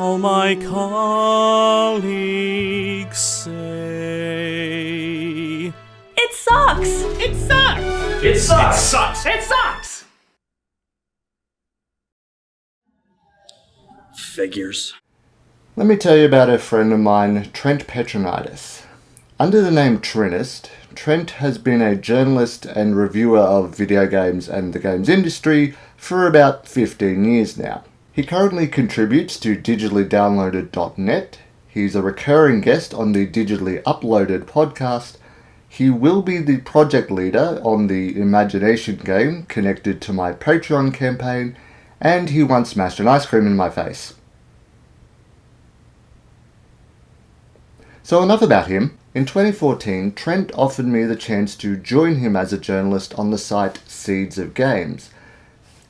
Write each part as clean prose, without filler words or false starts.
all my colleagues say. It sucks! It sucks! It sucks! It sucks! It sucks! Figures. Let me tell you about a friend of mine, Trent Petronitis. Under the name Trinist, Trent has been a journalist and reviewer of video games and the games industry for about 15 years now. He currently contributes to digitallydownloaded.net. He's a recurring guest on the Digitally Uploaded podcast. He will be the project leader on the Imagination game connected to my Patreon campaign, and he once smashed an ice cream in my face. So enough about him. In 2014, Trent offered me the chance to join him as a journalist on the site Seeds of Games.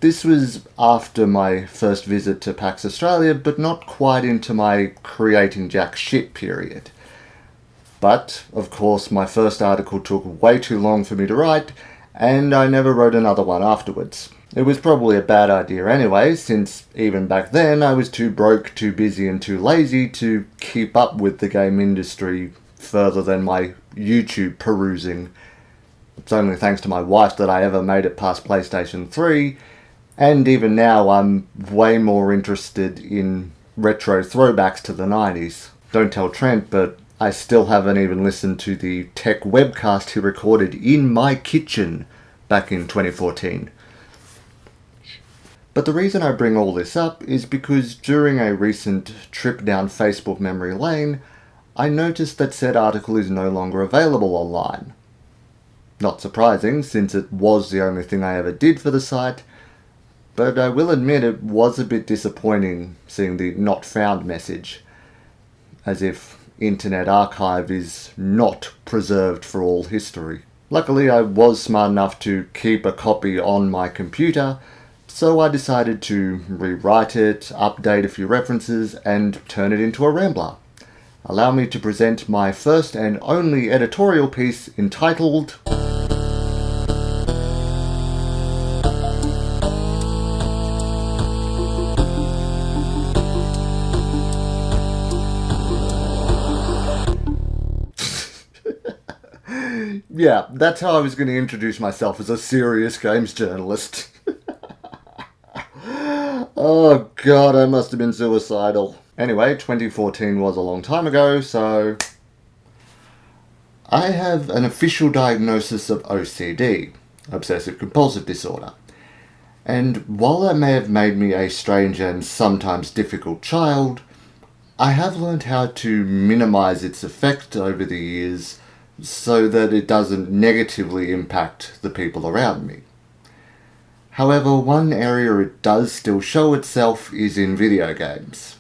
This was after my first visit to PAX Australia, but not quite into my creating jack shit period. But, of course, my first article took way too long for me to write, and I never wrote another one afterwards. It was probably a bad idea anyway, since even back then I was too broke, too busy and too lazy to keep up with the game industry further than my YouTube perusing. It's only thanks to my wife that I ever made it past PlayStation 3, and even now I'm way more interested in retro throwbacks to the 90s. Don't tell Trent, but I still haven't even listened to the tech webcast he recorded in my kitchen back in 2014. But the reason I bring all this up is because during a recent trip down Facebook memory lane, I noticed that said article is no longer available online. Not surprising, since it was the only thing I ever did for the site, but I will admit it was a bit disappointing seeing the not found message, as if Internet Archive is not preserved for all history. Luckily I was smart enough to keep a copy on my computer, so I decided to rewrite it, update a few references, and turn it into a rambler. Allow me to present my first and only editorial piece entitled Yeah, that's how I was going to introduce myself as a serious games journalist. Oh god, I must have been suicidal. Anyway, 2014 was a long time ago, so I have an official diagnosis of OCD, obsessive compulsive disorder. And while that may have made me a strange and sometimes difficult child, I have learned how to minimize its effect over the years so that it doesn't negatively impact the people around me. However, one area it does still show itself is in video games.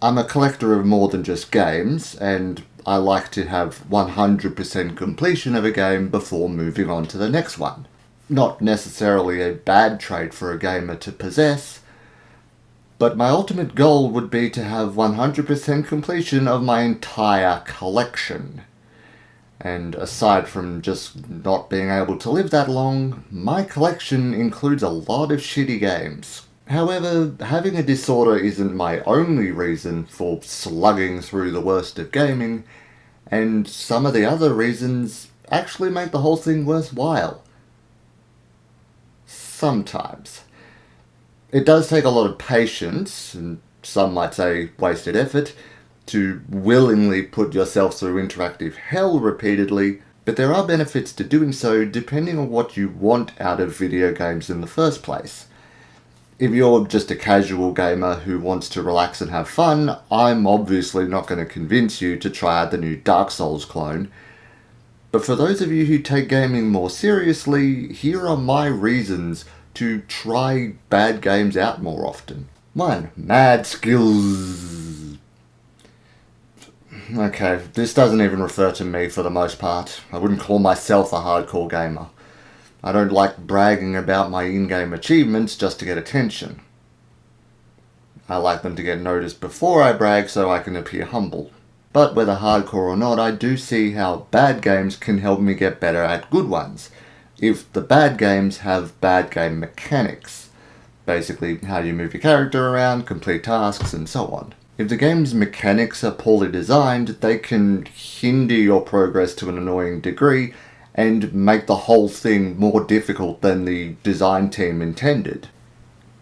I'm a collector of more than just games, and I like to have 100% completion of a game before moving on to the next one. Not necessarily a bad trait for a gamer to possess, but my ultimate goal would be to have 100% completion of my entire collection. And aside from just not being able to live that long, my collection includes a lot of shitty games. However, having a disorder isn't my only reason for slugging through the worst of gaming, and some of the other reasons actually make the whole thing worthwhile. Sometimes. It does take a lot of patience, and some might say wasted effort, to willingly put yourself through interactive hell repeatedly, but there are benefits to doing so depending on what you want out of video games in the first place. If you're just a casual gamer who wants to relax and have fun, I'm obviously not going to convince you to try out the new Dark Souls clone. But for those of you who take gaming more seriously, here are my reasons to try bad games out more often. 1. Mad skills. Okay, this doesn't even refer to me for the most part. I wouldn't call myself a hardcore gamer. I don't like bragging about my in-game achievements just to get attention. I like them to get noticed before I brag so I can appear humble. But whether hardcore or not, I do see how bad games can help me get better at good ones, if the bad games have bad game mechanics. basically how you move your character around, complete tasks, and so on. If the game's mechanics are poorly designed, they can hinder your progress to an annoying degree and make the whole thing more difficult than the design team intended.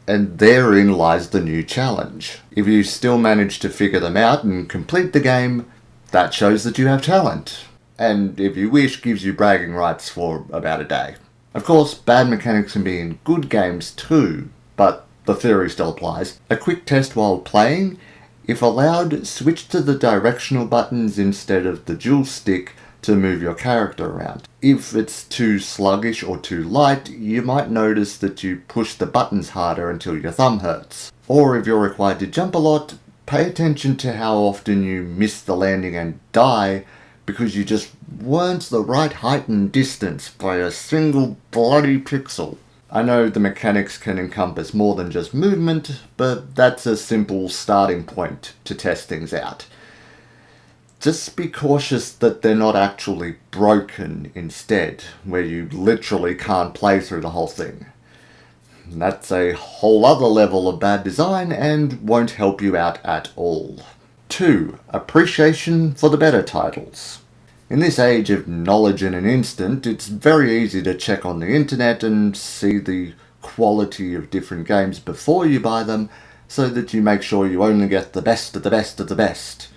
And therein lies the new challenge. If you still manage to figure them out and complete the game, that shows that you have talent. And if you wish, gives you bragging rights for about a day. Of course, bad mechanics can be in good games too, but the theory still applies. A quick test while playing: if allowed, switch to the directional buttons instead of the dual stick to move your character around. If it's too sluggish or too light, you might notice that you push the buttons harder until your thumb hurts. Or if you're required to jump a lot, pay attention to how often you miss the landing and die because you just weren't the right height and distance by a single bloody pixel. I know the mechanics can encompass more than just movement, but that's a simple starting point to test things out. Just be cautious that they're not actually broken instead, where you literally can't play through the whole thing. That's a whole other level of bad design and won't help you out at all. 2. Appreciation for the better titles. In this age of knowledge in an instant, it's very easy to check on the internet and see the quality of different games before you buy them, so that you make sure you only get the best of the best of the best.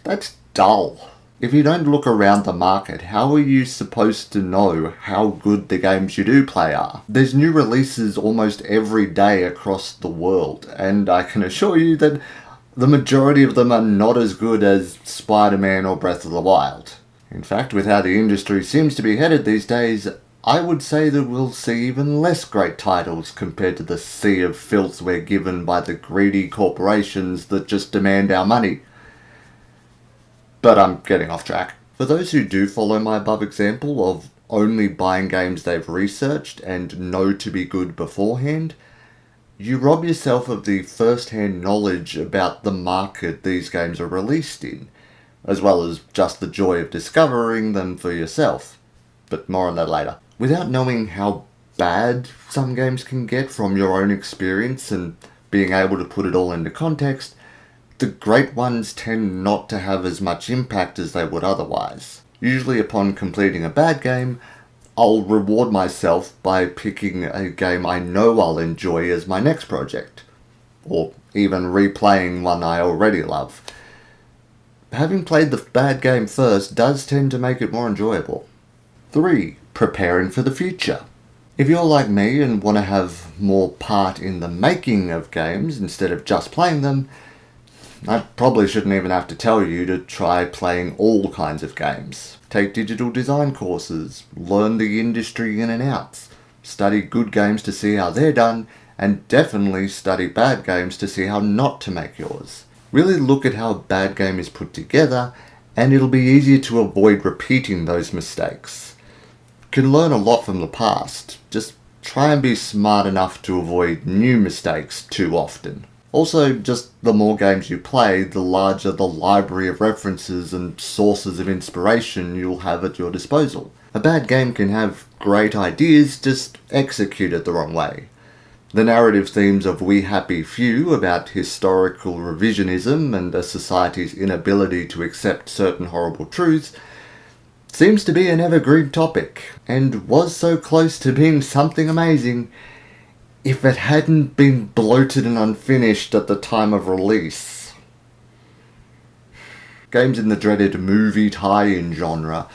That's dull. If you don't look around the market, how are you supposed to know how good the games you do play are? There's new releases almost every day across the world, and I can assure you that the majority of them are not as good as Spider-Man or Breath of the Wild. In fact, with how the industry seems to be headed these days, I would say that we'll see even less great titles compared to the sea of filth we're given by the greedy corporations that just demand our money. But I'm getting off track. For those who do follow my above example of only buying games they've researched and know to be good beforehand, you rob yourself of the first-hand knowledge about the market these games are released in, as well as just the joy of discovering them for yourself. But more on that later. Without knowing how bad some games can get from your own experience and being able to put it all into context, the great ones tend not to have as much impact as they would otherwise. Usually upon completing a bad game, I'll reward myself by picking a game I know I'll enjoy as my next project, or even replaying one I already love. Having played the bad game first does tend to make it more enjoyable. 3. Preparing for the future. If you're like me and want to have more part in the making of games instead of just playing them, I probably shouldn't even have to tell you to try playing all kinds of games. Take digital design courses, learn the industry in and outs, study good games to see how they're done, and definitely study bad games to see how not to make yours. Really look at how a bad game is put together, and it'll be easier to avoid repeating those mistakes. You can learn a lot from the past, just try and be smart enough to avoid new mistakes too often. Also, just the more games you play, the larger the library of references and sources of inspiration you'll have at your disposal. A bad game can have great ideas, just executed the wrong way. The narrative themes of We Happy Few about historical revisionism and a society's inability to accept certain horrible truths seems to be an evergreen topic, and was so close to being something amazing if it hadn't been bloated and unfinished at the time of release. Games in the dreaded movie tie-in genre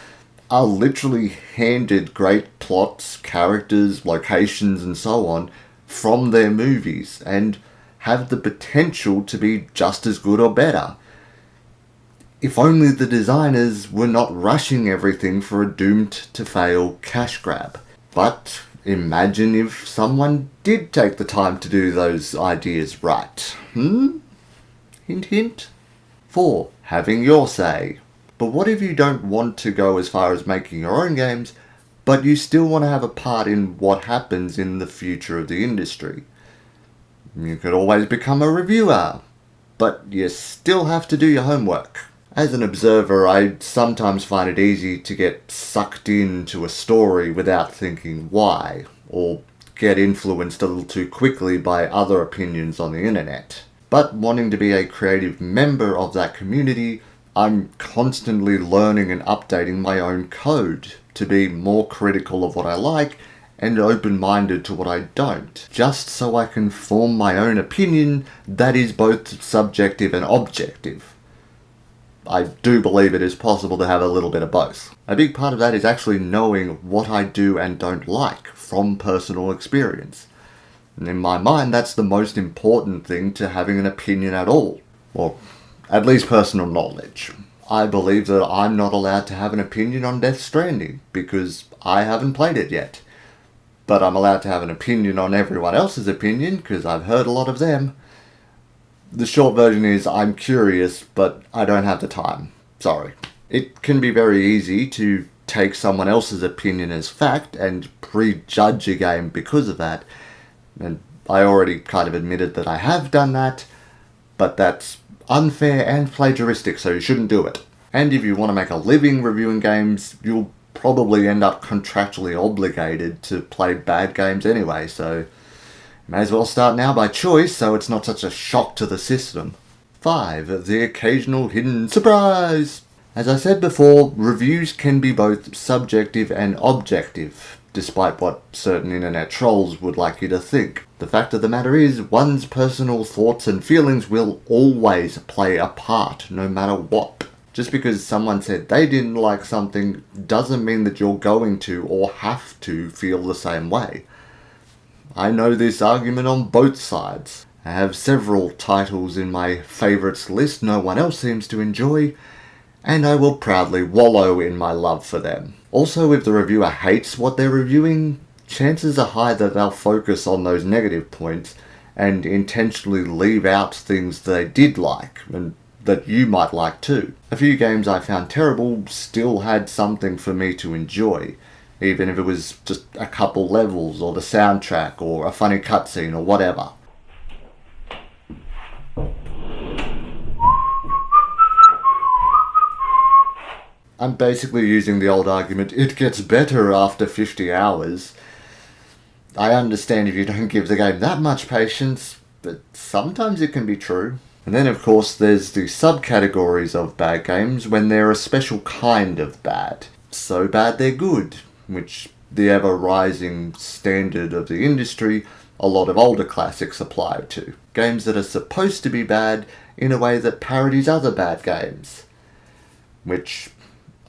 are literally handed great plots, characters, locations and so on from their movies and have the potential to be just as good or better. If only the designers were not rushing everything for a doomed-to-fail cash grab. But imagine if someone did take the time to do those ideas right. Hint, hint. 4. Having your say. But what if you don't want to go as far as making your own games, but you still want to have a part in what happens in the future of the industry? You could always become a reviewer, but you still have to do your homework. As an observer, I sometimes find it easy to get sucked into a story without thinking why, or get influenced a little too quickly by other opinions on the internet. But wanting to be a creative member of that community, I'm constantly learning and updating my own code to be more critical of what I like and open-minded to what I don't, just so I can form my own opinion that is both subjective and objective. I do believe it is possible to have a little bit of both. A big part of that is actually knowing what I do and don't like from personal experience. And in my mind, that's the most important thing to having an opinion at all. Or at least personal knowledge. I believe that I'm not allowed to have an opinion on Death Stranding because I haven't played it yet. But I'm allowed to have an opinion on everyone else's opinion because I've heard a lot of them. The short version is I'm curious, but I don't have the time. Sorry. It can be very easy to take someone else's opinion as fact and prejudge a game because of that. And I already kind of admitted that I have done that, but that's unfair and plagiaristic, so you shouldn't do it. And if you want to make a living reviewing games, you'll probably end up contractually obligated to play bad games anyway, so may as well start now by choice so it's not such a shock to the system. 5. The occasional hidden surprise. As I said before, reviews can be both subjective and objective, despite what certain internet trolls would like you to think. The fact of the matter is, one's personal thoughts and feelings will always play a part, no matter what. Just because someone said they didn't like something doesn't mean that you're going to or have to feel the same way. I know this argument on both sides. I have several titles in my favourites list no one else seems to enjoy, and I will proudly wallow in my love for them. Also, if the reviewer hates what they're reviewing, chances are high that they'll focus on those negative points and intentionally leave out things they did like and that you might like too. A few games I found terrible still had something for me to enjoy, even if it was just a couple levels or the soundtrack or a funny cutscene or whatever. I'm basically using the old argument, it gets better after 50 hours. I understand if you don't give the game that much patience, but sometimes it can be true. And then of course there's the subcategories of bad games when they're a special kind of bad. So bad they're good, which the ever-rising standard of the industry a lot of older classics apply to. Games that are supposed to be bad in a way that parodies other bad games. Which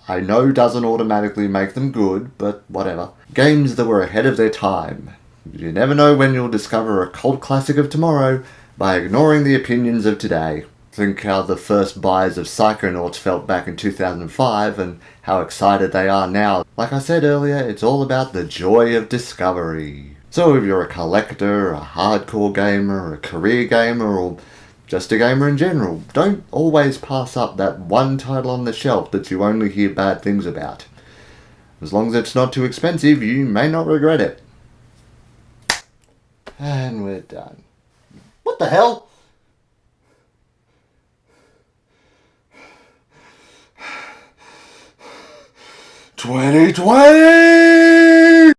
I know doesn't automatically make them good, but whatever. Games that were ahead of their time. You never know when you'll discover a cult classic of tomorrow by ignoring the opinions of today. Think how the first buyers of Psychonauts felt back in 2005 and how excited they are now. Like I said earlier, it's all about the joy of discovery. So if you're a collector, a hardcore gamer, a career gamer, or just a gamer in general, don't always pass up that one title on the shelf that you only hear bad things about. As long as it's not too expensive, you may not regret it. And we're done. What the hell? 2020!